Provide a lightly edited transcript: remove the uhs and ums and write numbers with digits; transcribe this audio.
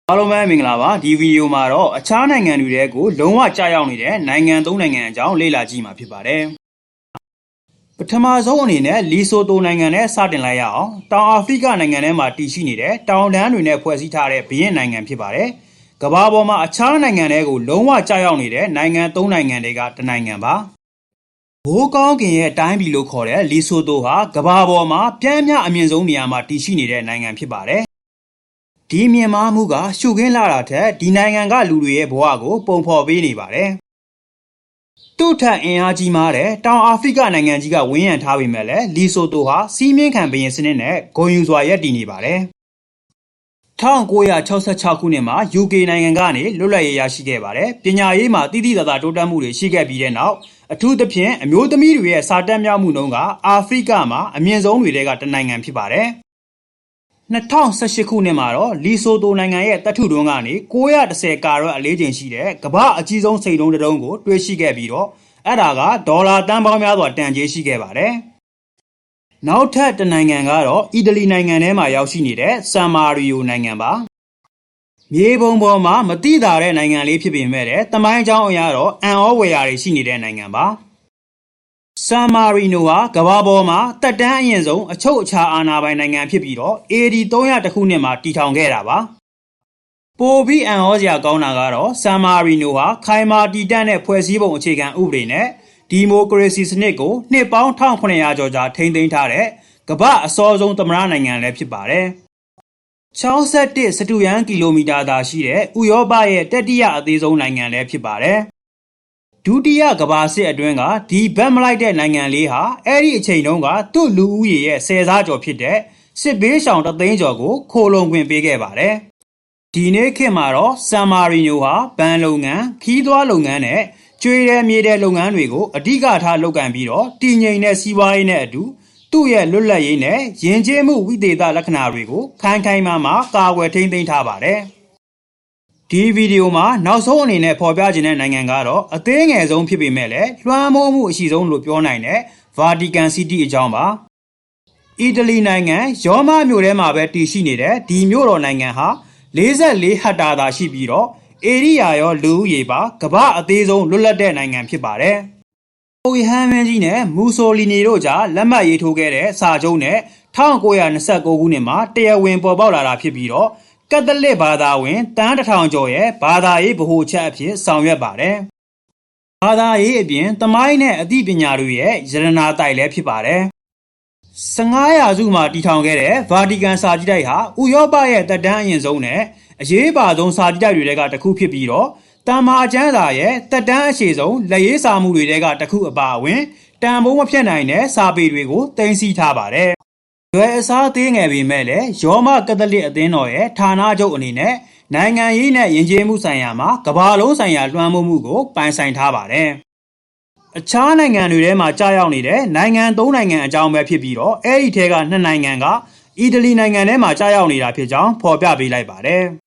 အားလုံးပဲမင်္ဂလာပါဒီဗီဒီယိုမှာတော့အခြားနိုင်ငံတွေကိုလုံးဝကြာရောက်နေတဲ့နိုင်ငံသုံးနိုင်ငံအကြောင်းလေ့လာကြည့်မှာဖြစ်ပါတယ်ပထမဆုံးအနေနဲ့လီဆိုတိုနိုင်ငံနဲ့စတင်လိုက်ရအောင်တောင်အာဖရိကနိုင်ငံထဲမှာတည်ရှိနေတဲ့တောင်တန်းတွေနဲ့ဖွဲ့စည်းထားတဲ့ဘီယင်းနိုင်ငံဖြစ်ပါတယ်ကမ္ဘာပေါ်မှာအခြားနိုင်ငံတွေကိုလုံးဝကြာရောက်နေတဲ့နိုင်ငံသုံးနိုင်ငံတွေကတနိုင်ငံပါဘိုးကောင်းကင်ရဲ့တိုင်းပြည်လို့ခေါ်တဲ့လီဆိုတိုဟာကမ္ဘာပေါ်မှာပြင်းပြအမြင့်ဆုံးနေရာမှာတည်ရှိနေတဲ့နိုင်ငံဖြစ်ပါတယ်ဒီမြင်မာမှုကရှုခင်းလာတာထက်ဒီနိုင်ငံကလူတွေရဲ့ဘဝကိုပုံဖော်ပေးနေပါတယ်။သူ့ထက်အင်အားကြီးမားတဲ့တောင်အာဖရိကနိုင်ငံကြီးကဝန်းရံထားပေမဲ့လည်းလီဆိုတိုဟာစီးမြင့်ခံဘုရင်စနစ်နဲ့ဂုဏ်ယူစွာရပ်တည်နေပါတယ်။1966ခုနှစ်မှာ UK နိုင်ငံကနေလွတ်လပ်ရေးရရှိခဲ့ပါတယ်။ပညာရေးမှာတိတိကျကျတိုးတက်မှုတွေရှိခဲ့ပြီးတဲ့နောက်အထူးသဖြင့်အမျိုးသမီးတွေရဲ့စာတတ်မြောက်မှုနှုန်းကအာဖရိကမှာအမြင့်ဆုံးတွေကတနိုင်ငံဖြစ်ပါတယ်။2018ခုနှစ်မှာတော့လီဆိုတိုနိုင်ငံရဲ့တပ်ထုတွန်းကနေ910ကာရွက်အလေးချိန်ရှိတဲ့ကမ္ဘာအကြီးဆုံးစိန်တုံးတစ်တုံးကိုတွေ့ရှိခဲ့ပြီးတော့အဲ့ဒါကဒေါ်လာတန်ပေါင်းများစွာတန်ကြေးရှိခဲ့ပါတယ်။နောက်ထပ်တစ်နိုင်ငံကတော့အီတလီနိုင်ငံထဲမှာရောက်ရှိနေတဲ့ဆန်မာရီယိုနိုင်ငံပါ။မြေပုံပေါ်မှာမတိတာတဲ့နိုင်ငံလေးဖြစ်ပေမဲ့တမိုင်းကြောင်းအရတော့အံ့ဩဝယ်ရာတွေရှိနေတဲ့နိုင်ငံပါ။ဆန်မာရီနိုဟာကမ္ဘာပေါ်မှာတက်တန်းအရင်ဆုံးအချုပ်အခြာအာဏာပိုင်နိုင်ငံဖြစ်ပြီးတော့ AD 300ခုနှစ်မှာတည်ထောင်ခဲ့တာပါပိုပြီးအံ့ဩစရာကောင်းတာကတော့ဆန်မာရီနိုဟာခိုင်မာတည်တံ့တဲ့ဖွဲ့စည်းပုံအခြေခံဥပဒေနဲ့ဒီမိုကရေစီစနစ်ကိုနှစ်ပေါင်း1900ကျော်ကြာထိန်းသိမ်းထားတဲ့ကမ္ဘာအစောဆုံးသမ္မတနိုင်ငံလည်းဖြစ်ပါတယ်61စတုရန်းကီလိုမီတာသာရှိတဲ့ဥရောပရဲ့တတိယအသေးဆုံးနိုင်ငံလည်းဖြစ်ပါတယ်ဒုတိယကမ္ဘာစစ်အတွင်းကဒီဘက်မလိုက်တဲ့နိုင်ငံလေးဟာအဲ့ဒီအချိန်တုန်းကသူ့လူဦးရေရဲ့10စားကျော်ဖြစ်တဲ့စစ်ဘေးရှောင်3သိန်းကျော်ကိုခိုလုံခွင့်ပေးခဲ့ပါတယ်။ဒီနေ့ခေတ်မှာတော့ဆန်မာရီနိုဟာဘဏ်လုပ်ငန်း၊ခီးသွွားလုပ်ငန်းနဲ့ကျွေးတဲ့မြေတဲ့လုပ်ငန်းတွေကိုအဓိကထားလုပ်ကိုင်ပြီးတော့တည်ငြိမ်တဲ့စီးပွားရေးနဲ့အတူသူ့ရဲ့လွတ်လပ်ရေးနဲ့ယဉ်ကျေးမှုဝိသေသလက္ခဏာတွေကိုခိုင်ခိုင်မာမာကာကွယ်ထိန်းသိမ်းထားပါတယ်။ဒီဗီဒီယိုမှာနောက်ဆုံးအနေနဲ့ဖော်ပြခြင်းတဲ့နိုင်ငံကတော့အသေးငယ်ဆုံးဖြစ်ပေမဲ့လည်းလွှမ်းမိုးမှုအရှိဆုံးလို့ပြောနိုင်တဲ့ဗာတီကန်စီးတီးအကြောင်းပါအီတလီနိုင်ငံရောမမြို့ထဲမှာပဲတည်ရှိနေတဲ့ဒီမြို့တော်နိုင်ငံဟာ44ဟက်တာသာရှိပြီးတော့ဧရိယာရောလူဦးရေပါကမ္ဘာအသေးဆုံးလွတ်လပ်တဲ့နိုင်ငံဖြစ်ပါတယ်ပိုဟန်မင်းကြီးနဲ့မူဆိုလီနီတို့ကြားလက်မှတ်ရေးထိုးခဲ့တဲ့စာချုပ်နဲ့1929ခုနှစ်မှာတရားဝင်ပေါ်ပေါက်လာတာဖြစ်ပြီးတော့ကက်သလစ်ဘာသာဝင်တန်း1000ကျော်ရဲ့ဘာသာရေးဗဟိုချက်အဖြစ်ဆောင်ရွက်ပါတယ်။ဘာသာရေးအပြင်သမိုင်းနဲ့အသိပညာတွေရဲ့ယရနာတိုက်လည်းဖြစ်ပါတယ်။15ရာစုမှာတည်ထောင်ခဲ့တဲ့ဗာတီကန်စာကြည့်တိုက်ဟာဥရောပရဲ့တက်တန်းအရင်ဆုံးနဲ့အရေးပါဆုံးစာကြည့်တိုက်တွေကတစ်ခုဖြစ်ပြီးတော့တမ္မာကျမ်းစာရဲ့တက်တန်းအရှိဆုံးလက်ရေးစာမှုတွေကတစ်ခုအပါအဝင်တန်ဖိုးမဖြတ်နိုင်တဲ့စာပေတွေကိုတင်စီထားပါတယ်။ရွယ်အစားသေးငယ်ပေမဲ့လည်းရောမကက်သလစ်အသင်းတော်ရဲ့ဌာနချုပ်အနေနဲ့နိုင်ငံရေးနဲ့ယဉ်ကျေးမှုဆိုင်ရာမှာကမ္ဘာလုံးဆိုင်ရာလွှမ်းမိုးမှုကိုပိုင်ဆိုင်ထားပါတယ်။အခြားနိုင်ငံတွေထဲမှာကြာရောက်နေတဲ့နိုင်ငံသုံးနိုင်ငံအကြောင်းပဲဖြစ်ပြီးတော့အဲ့ဒီထဲက2နိုင်ငံကအီတလီနိုင်ငံထဲမှာကြာရောက်နေတာဖြစ်ကြောင်းဖော်ပြပေးလိုက်ပါတယ်။